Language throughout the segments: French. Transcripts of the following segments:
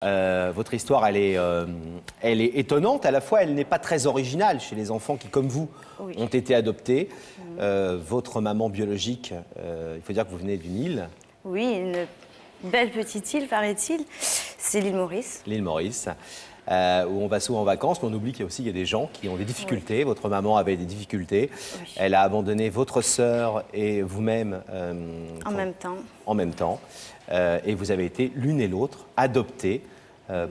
Votre histoire, elle est étonnante. À la fois, elle n'est pas très originale chez les enfants qui, comme vous, ont été adoptés. Votre maman biologique, il faut dire que vous venez d'une île. Oui, une belle petite île, paraît-il. C'est l'île Maurice. L'île Maurice, où on va souvent en vacances, mais on oublie qu'il y a des gens qui ont des difficultés. Oui. Votre maman avait des difficultés. Oui. Elle a abandonné votre sœur et vous-même en même temps. En même temps. Et vous avez été l'une et l'autre adoptées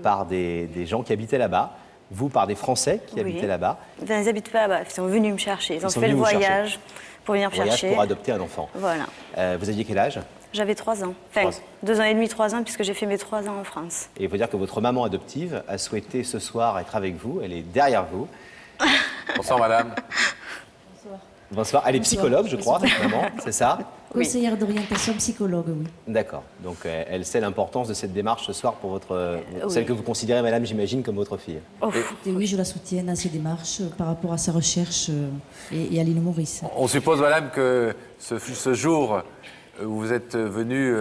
par des gens qui habitaient là-bas. Vous, par des Français qui habitaient là-bas. Ils n'habitent pas là-bas, ils sont venus me chercher. Ils ont fait le voyage pour venir me chercher. Pour adopter un enfant. Voilà. Vous aviez quel âge? J'avais 3 ans. Enfin, 2 ans et demi, 3 ans, puisque j'ai fait mes 3 ans en France. Et il faut dire que votre maman adoptive a souhaité ce soir être avec vous. Elle est derrière vous. Bonsoir, madame. Bonsoir. Bonsoir. Elle est psychologue, je crois, votre maman, c'est ça? Conseillère d'orientation psychologue, oui. D'accord. Donc, elle sait l'importance de cette démarche ce soir pour celle que vous considérez, madame, j'imagine, comme votre fille. Et oui, je la soutiens dans ses démarches par rapport à sa recherche et à l'île Maurice. On suppose, madame, que ce jour où vous êtes venue,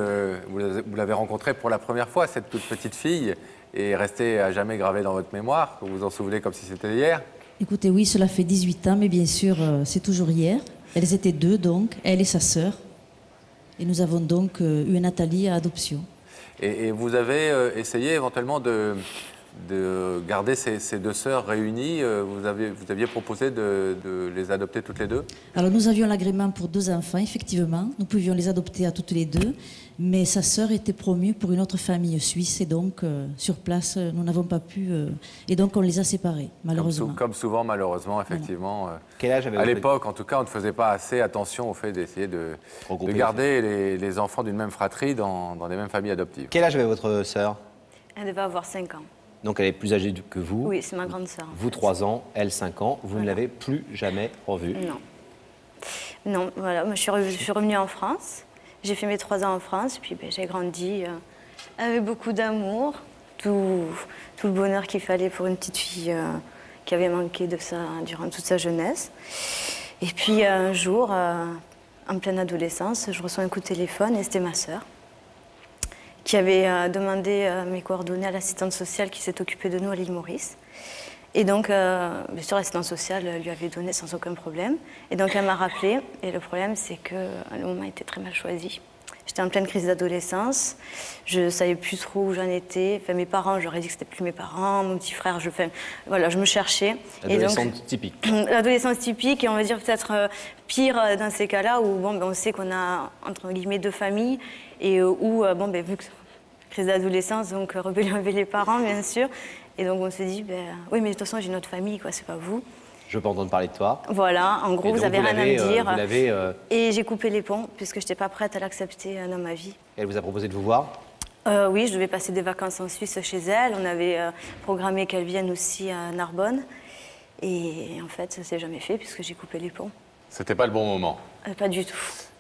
vous l'avez rencontrée pour la première fois, cette toute petite fille, et est restée à jamais gravée dans votre mémoire, que vous vous en souvenez comme si c'était hier? Écoutez, oui, cela fait 18 ans, mais bien sûr, c'est toujours hier. Elles étaient 2, donc, elle et sa sœur. Et nous avons donc eu Nathalie à adoption. Et vous avez essayé éventuellement de garder ces 2 sœurs réunies. Vous aviez proposé de les adopter toutes les 2? Alors nous avions l'agrément pour 2 enfants, effectivement. Nous pouvions les adopter à toutes les 2. Mais sa sœur était promue pour une autre famille suisse. Et donc, sur place, nous n'avons pas pu... et donc, on les a séparés, malheureusement. Comme souvent, malheureusement, effectivement. Voilà. Quel âge avait à l'époque, en tout cas, on ne faisait pas assez attention au fait d'essayer de garder les enfants d'une même fratrie dans des mêmes familles adoptives. Quel âge avait votre sœur? Elle devait avoir 5 ans. Donc, elle est plus âgée que vous? Oui, c'est ma grande sœur. Vous, 3 ans, elle, 5 ans. Vous ne l'avez plus jamais revue? Non. Non, voilà. Moi, je suis revenue en France. J'ai fait mes 3 ans en France, puis j'ai grandi avec beaucoup d'amour, tout le bonheur qu'il fallait pour une petite fille qui avait manqué de ça durant toute sa jeunesse. Et puis un jour, en pleine adolescence, je reçois un coup de téléphone et c'était ma sœur qui avait demandé mes coordonnées à l'assistante sociale qui s'est occupée de nous à l'île Maurice. Et donc, bien sûr, l'assistante sociale lui avait donné sans aucun problème. Et donc, elle m'a rappelé. Et le problème, c'est que le moment était très mal choisi. J'étais en pleine crise d'adolescence. Je ne savais plus trop où j'en étais. Enfin, mes parents, j'aurais dit que c'était plus mes parents, mon petit frère. Voilà, je me cherchais. L'adolescence typique. L'adolescence typique, et on va dire peut-être pire dans ces cas-là où on sait qu'on a, entre guillemets, 2 familles. Et où, vu que crise d'adolescence, donc rébellion avec les parents, bien sûr. Et donc on s'est dit, oui, mais de toute façon, j'ai une autre famille, quoi, c'est pas vous. Je veux pas entendre parler de toi. Voilà, en gros, vous n'avez rien à me dire. Vous Et j'ai coupé les ponts, puisque je n'étais pas prête à l'accepter dans ma vie. Elle vous a proposé de vous voir? Oui, je devais passer des vacances en Suisse chez elle. On avait programmé qu'elle vienne aussi à Narbonne. Et en fait, ça ne s'est jamais fait, puisque j'ai coupé les ponts. C'était pas le bon moment? Pas du tout.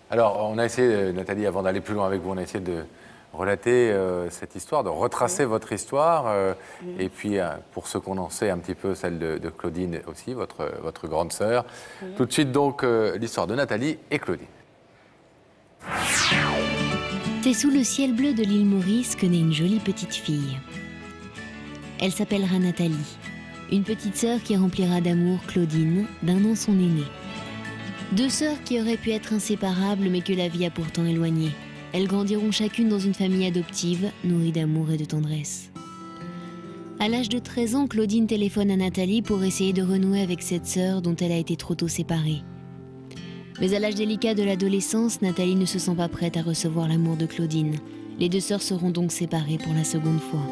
Alors, on a essayé, Nathalie, avant d'aller plus loin avec vous, on a essayé de relater cette histoire, de retracer votre histoire, et puis pour ceux qu'on en sait un petit peu, celle de Claudine aussi, votre grande sœur. Tout de suite donc l'histoire de Nathalie et Claudine. C'est sous le ciel bleu de l'île Maurice que naît une jolie petite fille. Elle s'appellera Nathalie, une petite sœur qui remplira d'amour Claudine, d'un an son aînée. 2 sœurs qui auraient pu être inséparables mais que la vie a pourtant éloignées. Elles grandiront chacune dans une famille adoptive, nourrie d'amour et de tendresse. À l'âge de 13 ans, Claudine téléphone à Nathalie pour essayer de renouer avec cette sœur dont elle a été trop tôt séparée. Mais à l'âge délicat de l'adolescence, Nathalie ne se sent pas prête à recevoir l'amour de Claudine. Les 2 sœurs seront donc séparées pour la seconde fois.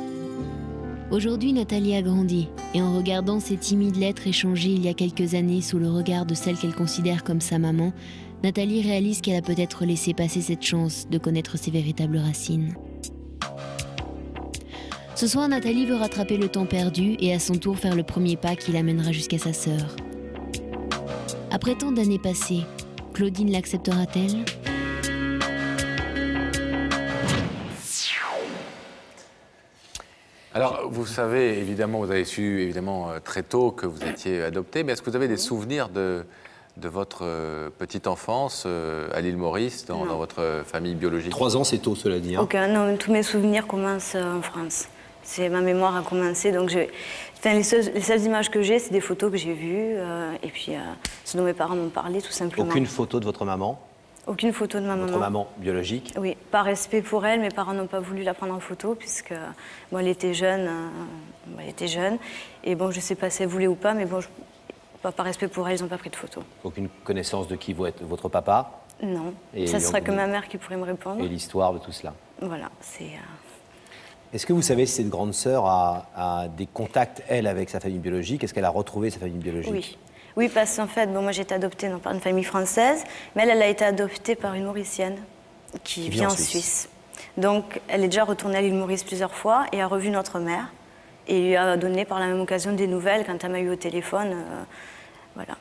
Aujourd'hui, Nathalie a grandi, et en regardant ces timides lettres échangées il y a quelques années sous le regard de celle qu'elle considère comme sa maman, Nathalie réalise qu'elle a peut-être laissé passer cette chance de connaître ses véritables racines. Ce soir, Nathalie veut rattraper le temps perdu et à son tour faire le premier pas qui l'amènera jusqu'à sa sœur. Après tant d'années passées, Claudine l'acceptera-t-elle ? Alors, vous savez, évidemment, vous avez su évidemment très tôt que vous étiez adoptée, mais est-ce que vous avez des souvenirs de votre petite enfance à l'île Maurice, dans votre famille biologique? 3 ans, c'est tôt, cela dit. Aucun, non, tous mes souvenirs commencent en France. Ma mémoire a commencé, donc les seules images que j'ai, c'est des photos que j'ai vues, et puis ce dont mes parents m'ont parlé, tout simplement. Aucune photo de votre maman? Aucune photo de ma maman. Votre maman biologique? Oui, par respect pour elle, mes parents n'ont pas voulu la prendre en photo, puisque bon, elle était jeune, et bon, je ne sais pas si elle voulait ou pas, mais bon, par respect pour elle, ils n'ont pas pris de photo. Aucune connaissance de qui vous êtes votre papa? Non, et ça serait que ma mère qui pourrait me répondre. Et l'histoire de tout cela? Voilà, c'est... Est-ce que vous savez si cette grande sœur a des contacts, elle, avec sa famille biologique? Est-ce qu'elle a retrouvé sa famille biologique? Oui. Oui, parce qu'en fait, bon, moi j'ai été adoptée par une famille française, mais elle a été adoptée par une Mauricienne qui vit en Suisse. Donc elle est déjà retournée à l'île Maurice plusieurs fois et a revu notre mère et lui a donné par la même occasion des nouvelles quand elle m'a eu au téléphone. Voilà.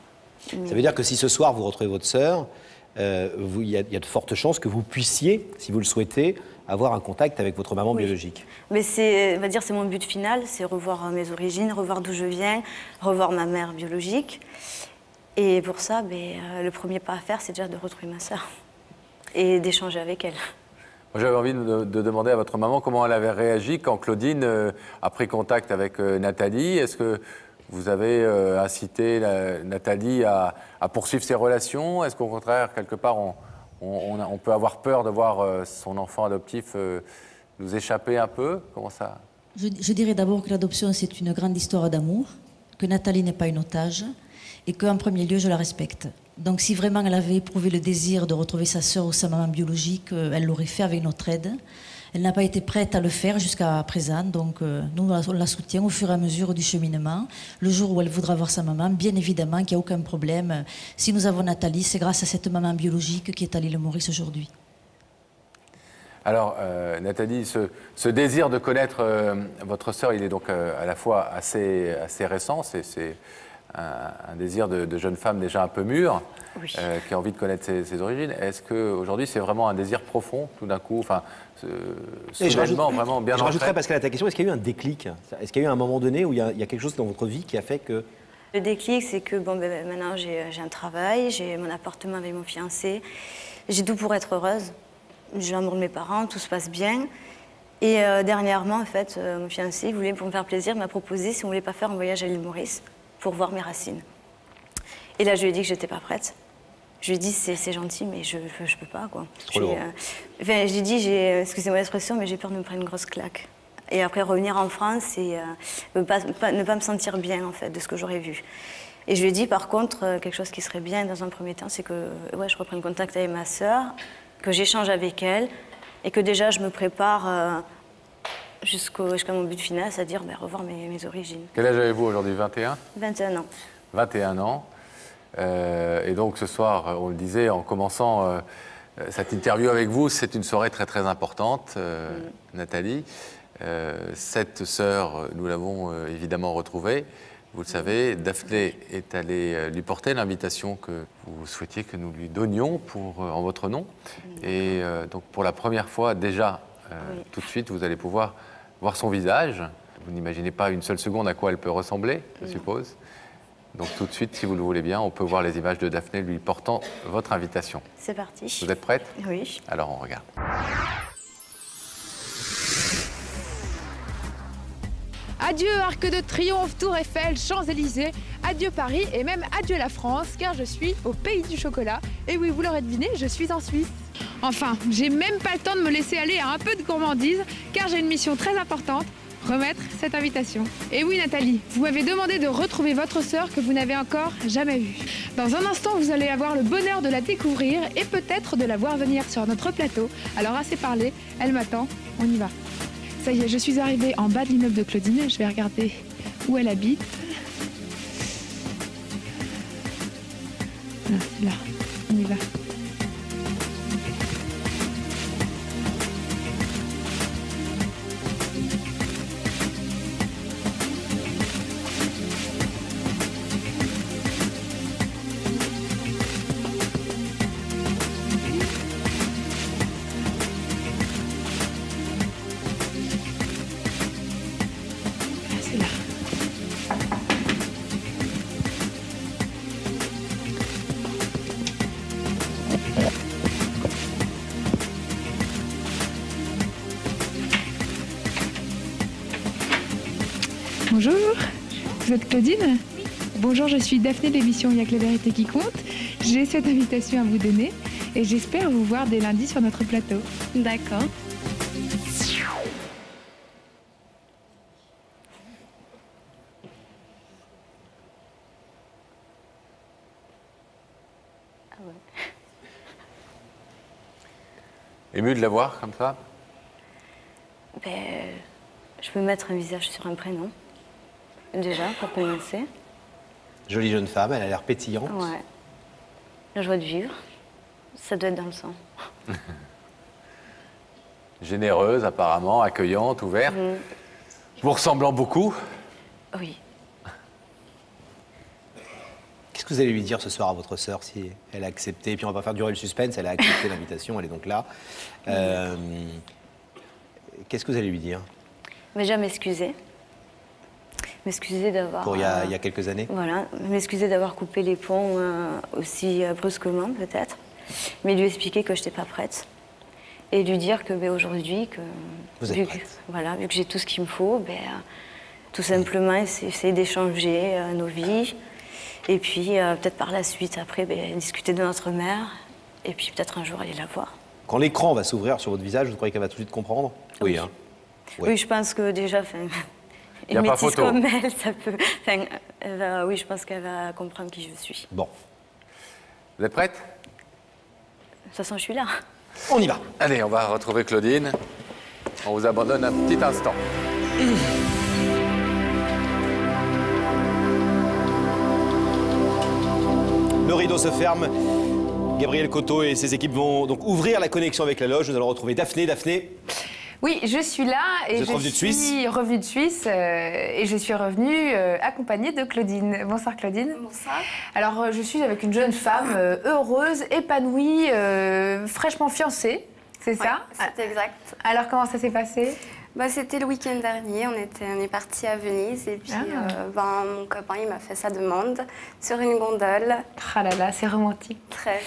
Ça veut dire que si ce soir vous retrouvez votre sœur, il y a de fortes chances que vous puissiez, si vous le souhaitez, avoir un contact avec votre maman biologique. Mais on va dire, c'est mon but final, c'est revoir mes origines, revoir d'où je viens, revoir ma mère biologique. Et pour ça, le premier pas à faire, c'est déjà de retrouver ma sœur et d'échanger avec elle. J'avais envie de demander à votre maman comment elle avait réagi quand Claudine a pris contact avec Nathalie. Est-ce que vous avez incité Nathalie à poursuivre ses relations? Est-ce qu'au contraire, quelque part, on peut avoir peur de voir son enfant adoptif nous échapper un peu? Comment ça? Je dirais d'abord que l'adoption, c'est une grande histoire d'amour, que Nathalie n'est pas une otage et qu'en premier lieu, je la respecte. Donc si vraiment elle avait éprouvé le désir de retrouver sa sœur ou sa maman biologique, elle l'aurait fait avec notre aide. Elle n'a pas été prête à le faire jusqu'à présent, donc nous, on la soutient au fur et à mesure du cheminement. Le jour où elle voudra voir sa maman, bien évidemment qu'il n'y a aucun problème. Si nous avons Nathalie, c'est grâce à cette maman biologique qui est à l'île Maurice aujourd'hui. Alors, Nathalie, ce désir de connaître votre sœur, il est donc à la fois assez récent, c'est un désir de jeune femme déjà un peu mûre, oui, qui a envie de connaître ses origines. Est-ce qu'aujourd'hui, c'est vraiment un désir profond, tout d'un coup, enfin, soudainement, vraiment bien ancré? Je rajouterais, Pascal, à ta question, est-ce qu'il y a eu un déclic? Est-ce qu'il y a eu un moment donné où il y a quelque chose dans votre vie qui a fait que... Le déclic, c'est que maintenant, j'ai un travail, j'ai mon appartement avec mon fiancé, j'ai tout pour être heureuse. J'ai l'amour de mes parents, tout se passe bien. Et dernièrement, en fait, mon fiancé, pour me faire plaisir, m'a proposé si on ne voulait pas faire un voyage à l'île Maurice pour voir mes racines. Et là, je lui ai dit que je n'étais pas prête. Je lui ai dit, c'est gentil, mais je ne peux pas, quoi. Je lui ai dit, excusez-moi l'expression, mais j'ai peur de me prendre une grosse claque. Et après, revenir en France et ne pas me sentir bien, en fait, de ce que j'aurais vu. Et je lui ai dit, par contre, quelque chose qui serait bien dans un premier temps, c'est que je reprenne contact avec ma sœur, que j'échange avec elle, et que déjà, je me prépare jusqu'à mon but final, c'est-à-dire revoir mes origines. Quel âge avez-vous aujourd'hui? 21? 21 ans. 21 ans. Et donc ce soir, on le disait en commençant cette interview avec vous, c'est une soirée très très importante, Nathalie. Cette sœur, nous l'avons évidemment retrouvée. Vous le savez, Daphné est allée lui porter l'invitation que vous souhaitiez que nous lui donnions en votre nom. Et donc pour la première fois déjà, tout de suite, vous allez pouvoir voir son visage. Vous n'imaginez pas une seule seconde à quoi elle peut ressembler, je suppose. Donc tout de suite, si vous le voulez bien, on peut voir les images de Daphné lui portant votre invitation. C'est parti. Vous êtes prête? Oui. Alors on regarde. Adieu Arc de Triomphe, Tour Eiffel, Champs-Élysées, adieu Paris et même adieu la France, car je suis au pays du chocolat. Et oui, vous l'aurez deviné, je suis en Suisse. Enfin, j'ai même pas le temps de me laisser aller à un peu de gourmandise, car j'ai une mission très importante, remettre cette invitation. Et oui Nathalie, vous m'avez demandé de retrouver votre sœur que vous n'avez encore jamais vue. Dans un instant, vous allez avoir le bonheur de la découvrir et peut-être de la voir venir sur notre plateau. Alors assez parlé, elle m'attend, on y va. Ça y est, je suis arrivée en bas de l'immeuble de Claudine. Je vais regarder où elle habite. Ah, là, on y va. Bonjour, vous êtes Claudine? Bonjour, je suis Daphné de l'émission Il y a que la vérité qui compte. J'ai cette invitation à vous donner et j'espère vous voir dès lundi sur notre plateau. D'accord. Ému de la voir comme ça? Ben, je peux mettre un visage sur un prénom. Déjà, pour commencer. Jolie jeune femme, elle a l'air pétillante. Ouais. La joie de vivre, ça doit être dans le sang. Généreuse, apparemment, accueillante, ouverte. Vous ressemblant beaucoup. Oui. Qu'est-ce que vous allez lui dire ce soir à votre sœur si elle a accepté? Et puis on va pas faire durer le suspense, elle a accepté l'invitation, elle est donc là. Qu'est-ce que vous allez lui dire? Déjà m'excuser. M'excuser d'avoir... Pour il y a quelques années? Voilà, m'excuser d'avoir coupé les ponts aussi brusquement peut-être. Mais lui expliquer que je n'étais pas prête. Et lui dire que aujourd'hui, que... Vous êtes prête. Voilà, vu que j'ai tout ce qu'il me faut, tout simplement essayer d'échanger nos vies. Et puis peut-être par la suite, après, discuter de notre mère. Et puis peut-être un jour aller la voir. Quand l'écran va s'ouvrir sur votre visage, vous croyez qu'elle va tout de suite comprendre? Oui, Oui. hein? Oui, je pense que déjà, Y a une pas métisse photo. comme elle, ça peut... oui, je pense qu'elle va comprendre qui je suis. Bon, Vous êtes prête? De toute façon, je suis là. on y va. Allez, on va retrouver Claudine. On vous abandonne un petit instant. Le rideau se ferme. Gabriel Coteau et ses équipes vont donc ouvrir la connexion avec la loge. Nous allons retrouver Daphné. Daphné, Oui, je suis là et Vous êtes revenue de Suisse? suis revenue de Suisse et je suis revenue accompagnée de Claudine. Bonsoir Claudine. Bonsoir. Alors je suis avec une jeune femme heureuse, épanouie, fraîchement fiancée, c'est ça? C'est exact. Alors comment ça s'est passé? C'était le week-end dernier, on est parti à Venise et puis mon copain il m'a fait sa demande sur une gondole. Ah là là, c'est romantique. Très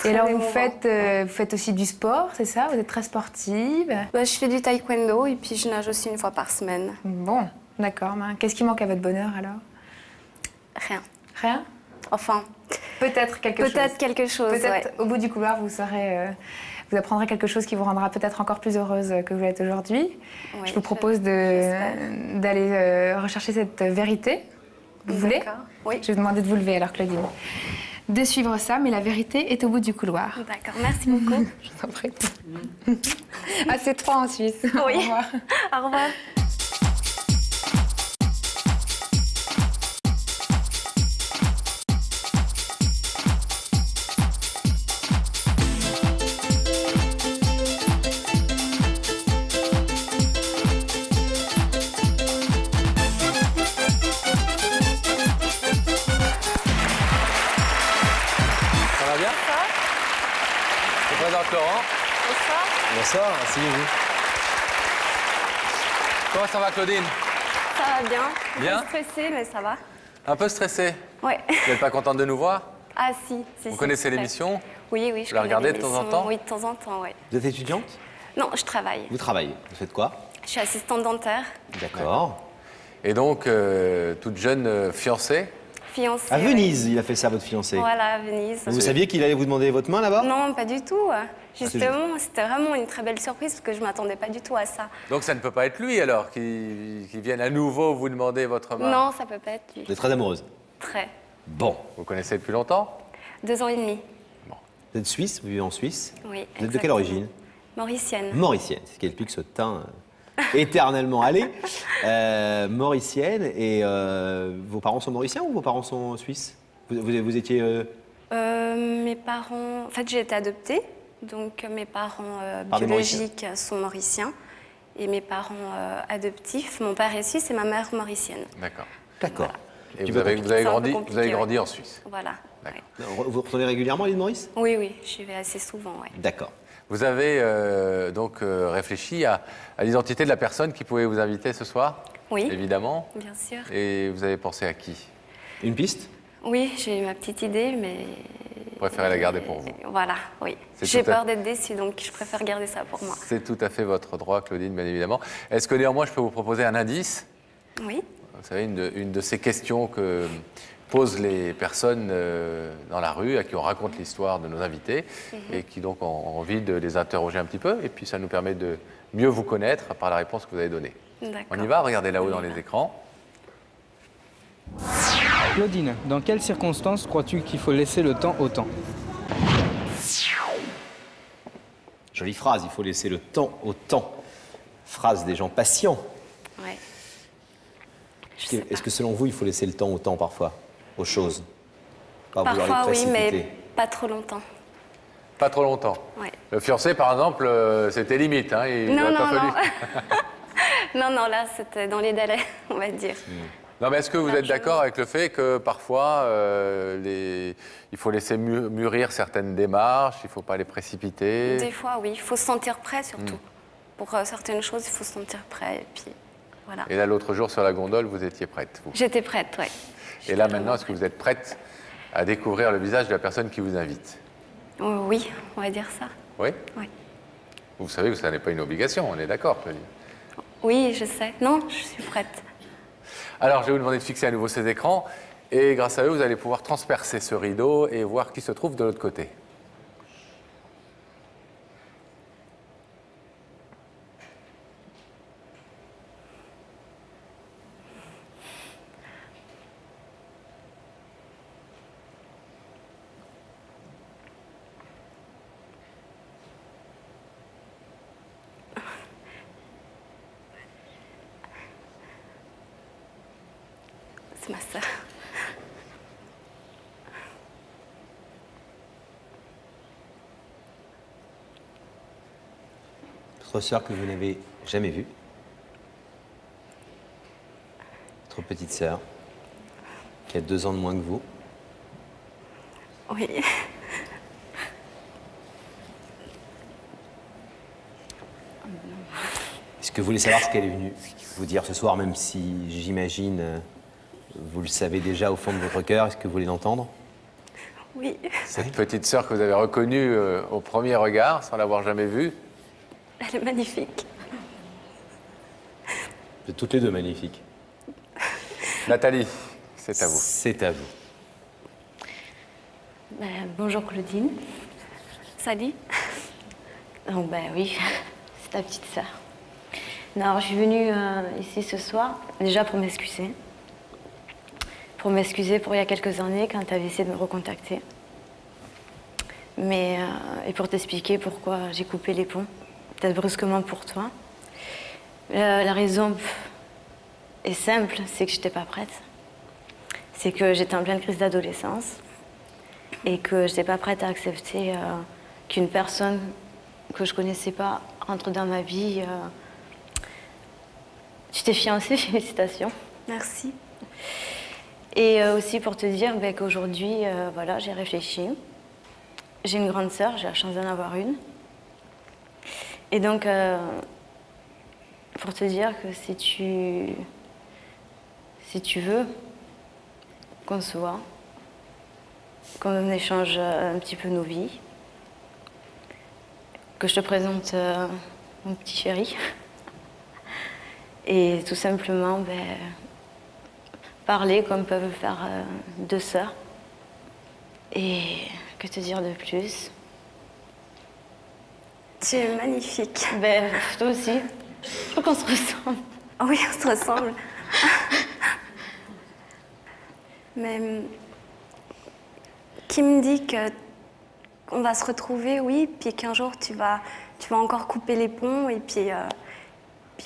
Et alors émouvant. vous faites aussi du sport, c'est ça? Vous êtes très sportive? Je fais du taekwondo et puis je nage aussi une fois par semaine. Bon, d'accord. Qu'est-ce qui manque à votre bonheur alors? Rien. Rien? Enfin, Peut-être quelque chose. peut-être quelque chose, Peut-être ouais. au bout du couloir, vous apprendrez quelque chose qui vous rendra peut-être encore plus heureuse que vous l'êtes aujourd'hui. Ouais, je vous propose j'espère. d'aller rechercher cette vérité. Vous voulez? D'accord. Oui. Je vais vous demander de vous lever alors, Claudine. De suivre ça, mais la vérité est au bout du couloir. D'accord, merci beaucoup. Je vous en prie. Ah, c'est 3 en Suisse. Oui. Au revoir. Au revoir. Ça va bien? Je vous présente Laurent. Bonsoir, asseyez-vous. Comment ça va, Claudine? Ça va bien. Bien. Un peu stressée, mais ça va. Un peu stressée. Ouais. Vous n'êtes pas contente de nous voir? Ah si. Vous connaissez très. l'émission? Oui, oui. Je Vous la connais regardez de temps en l'émission. temps? Oui, de temps en temps, oui. Vous êtes étudiante? Non, je travaille. Vous travaillez. Vous faites quoi? Je suis assistante dentaire, D'accord. Et donc, toute jeune fiancée? fiancée. À ouais. Venise, il a fait ça, votre fiancé. Voilà, à Venise. Vous saviez qu'il allait vous demander votre main là-bas? Non, pas du tout. Ah, Justement, c'était vraiment une très belle surprise parce que je ne m'attendais pas du tout à ça. Donc ça ne peut pas être lui alors qui vienne à nouveau vous demander votre main? Non, ça peut pas être lui. Vous êtes très amoureuse. Très. Bon. Vous connaissez depuis longtemps? 2 ans et demi. Vous êtes suisse, vous vivez en Suisse. Oui. Vous êtes de quelle exactement. origine? Mauricienne. Mauricienne, ce qui explique ce teint éternellement allé. Mauricienne, et vos parents sont mauriciens ou vos parents sont suisses? Vous étiez... Mes parents... En fait, j'ai été adoptée. Donc, mes parents Par des biologiques sont mauriciens. Et mes parents adoptifs, mon père est suisse et ma mère mauricienne. D'accord. D'accord. Et Tu vous peux avez, compliquer. C'est un peu vous compliqué, avez ouais. grandi en Suisse? Voilà. D'accord. ouais. Vous retournez régulièrement à l'île Maurice? Oui, oui, j'y vais assez souvent, ouais. D'accord. Vous avez donc réfléchi à l'identité de la personne qui pouvait vous inviter ce soir? Oui, Évidemment. bien sûr. Et vous avez pensé à qui? Une piste? Oui, j'ai ma petite idée, mais... Vous préférez la garder pour vous? Voilà, oui. C'est J'ai tout à- peur d'être déçue, donc je préfère garder ça pour moi. C'est tout à fait votre droit, Claudine, bien évidemment. Est-ce que néanmoins je peux vous proposer un indice? Oui, Vous savez, une de ces questions que posent les personnes dans la rue, à qui on raconte l'histoire de nos invités, et qui donc ont envie de les interroger un petit peu. Et puis ça nous permet de mieux vous connaître par la réponse que vous avez donnée. On y va, regardez là-haut dans les écrans. Claudine, dans quelles circonstances crois-tu qu'il faut laisser le temps au temps? Jolie phrase, il faut laisser le temps au temps. Phrase des gens patients. Ouais. Est-ce que selon vous, il faut laisser le temps au temps parfois, aux choses? Pas vouloir les Parfois oui, précipiter. mais pas trop longtemps. Pas trop longtemps. Ouais. Le fiancé, par exemple, c'était limite. Hein, il Non, aurait pas non, fallu. non. Non, là, c'était dans les délais, on va dire. Non, mais est-ce que vous êtes d'accord avec le fait que parfois, il faut laisser mûrir certaines démarches, il ne faut pas les précipiter? Des fois, oui. Il faut se sentir prêt, surtout. Pour certaines choses, il faut se sentir prêt. Et puis, voilà. Et là, l'autre jour, sur la gondole, vous étiez prête, vous? J'étais prête, oui. Et là, maintenant, est-ce que vous êtes prête à découvrir le visage de la personne qui vous invite? Oui, on va dire ça. Oui? Oui. Vous savez que ça n'est pas une obligation, on est d'accord, Claudine? Oui, je sais. Non, je suis prête. Alors, je vais vous demander de fixer à nouveau ces écrans. Et grâce à eux, vous allez pouvoir transpercer ce rideau et voir qui se trouve de l'autre côté. C'est ma sœur. Votre sœur que vous n'avez jamais vue. Votre petite sœur, qui a 2 ans de moins que vous. Oui. Est-ce que vous voulez savoir ce qu'elle est venue vous dire ce soir, même si j'imagine vous le savez déjà au fond de votre cœur? Est-ce que vous voulez l'entendre? Oui. Cette petite sœur que vous avez reconnue au premier regard, sans l'avoir jamais vue? Elle est magnifique. Vous êtes toutes les deux magnifiques. Nathalie, c'est à vous. C'est à vous. Bonjour Claudine. Salut. Oh, oui, c'est ta petite sœur. Non, je suis venue ici ce soir, déjà pour m'excuser. Pour m'excuser pour il y a quelques années quand tu avais essayé de me recontacter. Et pour t'expliquer pourquoi j'ai coupé les ponts, peut-être brusquement pour toi. La raison est simple, c'est que je n'étais pas prête. C'est que j'étais en pleine crise d'adolescence et que je n'étais pas prête à accepter qu'une personne que je ne connaissais pas entre dans ma vie. Tu t'es fiancée, félicitations. Merci. Et aussi pour te dire qu'aujourd'hui, voilà, j'ai réfléchi. J'ai une grande sœur, j'ai la chance d'en avoir une. Et donc, pour te dire que si tu veux qu'on se voit, qu'on échange un petit peu nos vies, que je te présente mon petit chéri, et tout simplement parler comme peuvent faire 2 sœurs. Et que te dire de plus? Tu es magnifique. Toi aussi. Je crois qu'on se ressemble. Oh oui, on se ressemble. Mais qui me dit qu'on va se retrouver, oui, puis qu'un jour tu vas encore couper les ponts et puis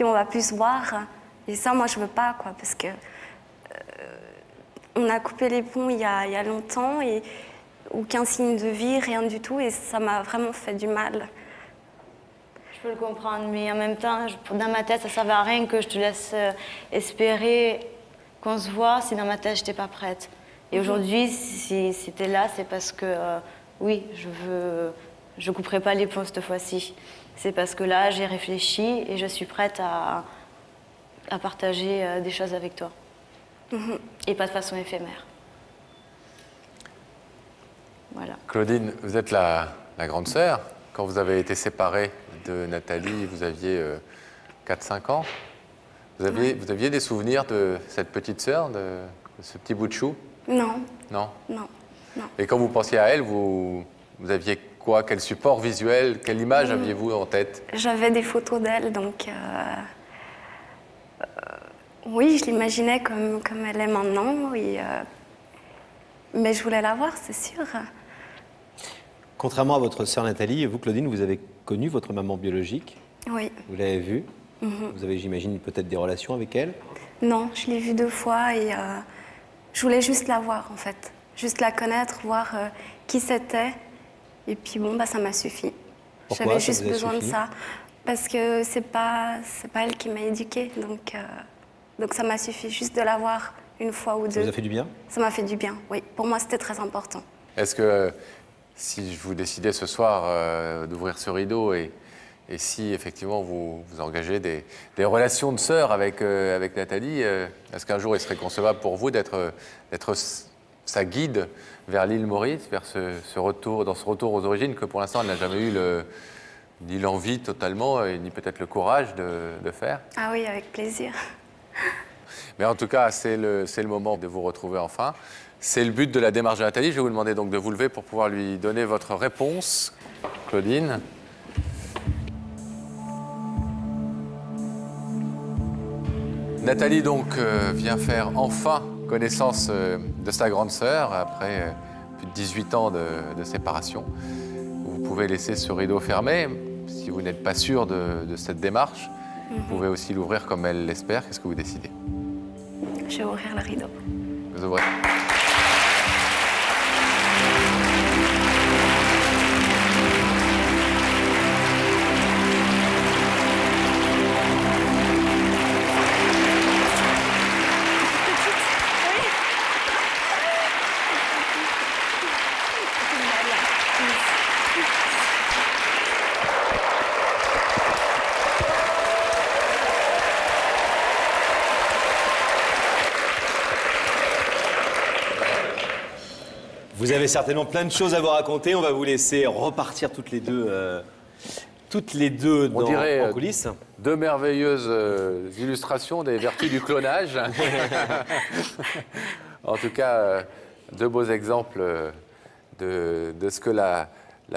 on va plus se voir. Et ça, moi, je veux pas, quoi, parce que on a coupé les ponts il y a longtemps et aucun signe de vie, rien du tout, et ça m'a vraiment fait du mal. Je peux le comprendre, mais en même temps, dans ma tête, ça ne servait à rien que je te laisse espérer qu'on se voit si dans ma tête, je n'étais pas prête. Et aujourd'hui, si c'était là, c'est parce que, oui, je ne couperai pas les ponts cette fois-ci. C'est parce que là, j'ai réfléchi et je suis prête à partager des choses avec toi. Et pas de façon éphémère. Voilà. Claudine, vous êtes la grande sœur. Quand vous avez été séparée de Nathalie, vous aviez 4-5 ans. Vous aviez des souvenirs de cette petite sœur, de ce petit bout de chou? Non. Non? Non. Non. Et quand vous pensiez à elle, vous aviez quoi? Quel support visuel? Quelle image aviez-vous en tête? J'avais des photos d'elle, donc oui, je l'imaginais comme elle est maintenant. Mais je voulais la voir, c'est sûr. Contrairement à votre sœur Nathalie, vous, Claudine, vous avez connu votre maman biologique. Oui. Vous l'avez vue. Vous avez, j'imagine, peut-être des relations avec elle. Non, je l'ai vue 2 fois et je voulais juste la voir, en fait. Juste la connaître, voir qui c'était. Et puis bon, ça m'a suffi. Pourquoi J'avais ça juste vous a besoin suffi? de ça. Parce que c'est pas elle qui m'a éduquée. Donc ça m'a suffi juste de la voir une fois ou 2. Ça vous a fait du bien? Ça m'a fait du bien, oui. Pour moi, c'était très important. Est-ce que si je vous décidais ce soir d'ouvrir ce rideau et si effectivement vous engagez des relations de sœurs avec Nathalie, est-ce qu'un jour il serait concevable pour vous d'être sa guide vers l'île Maurice, vers ce retour aux origines que pour l'instant elle n'a jamais eu ni l'envie totalement, ni peut-être le courage de faire? Ah oui, avec plaisir. Mais en tout cas, c'est le moment de vous retrouver enfin. C'est le but de la démarche de Nathalie. Je vais vous demander donc de vous lever pour pouvoir lui donner votre réponse. Claudine. Nathalie donc vient faire enfin connaissance de sa grande sœur après plus de 18 ans de séparation. Vous pouvez laisser ce rideau fermé si vous n'êtes pas sûr de cette démarche. Vous pouvez aussi l'ouvrir comme elle l'espère. Qu'est-ce que vous décidez? Je vais ouvrir le rideau. Vous ouvrez. Vous avez certainement plein de choses à vous raconter. On va vous laisser repartir toutes les deux en coulisses. 2 merveilleuses illustrations des vertus du clonage. En tout cas, 2 beaux exemples de ce que la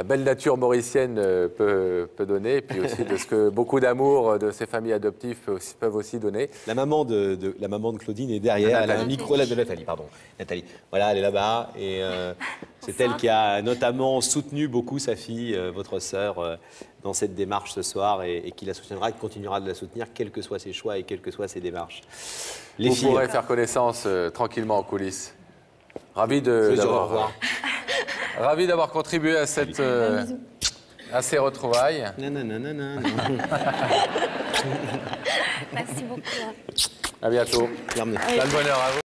belle nature mauricienne peut donner, et puis aussi de ce que beaucoup d'amour de ces familles adoptives peuvent aussi donner. La maman de Claudine est derrière, elle a un micro de Nathalie, pardon. Nathalie, voilà, elle est là-bas, et c'est elle qui a notamment soutenu beaucoup sa fille, votre sœur, dans cette démarche ce soir, et qui la soutiendra, qui continuera de la soutenir, quels que soient ses choix et quelles que soient ses démarches. Vous pourrez faire connaissance tranquillement en coulisses. Ravi d'avoir contribué à ces retrouvailles. Merci beaucoup. À bientôt. Plein de bonheur à vous.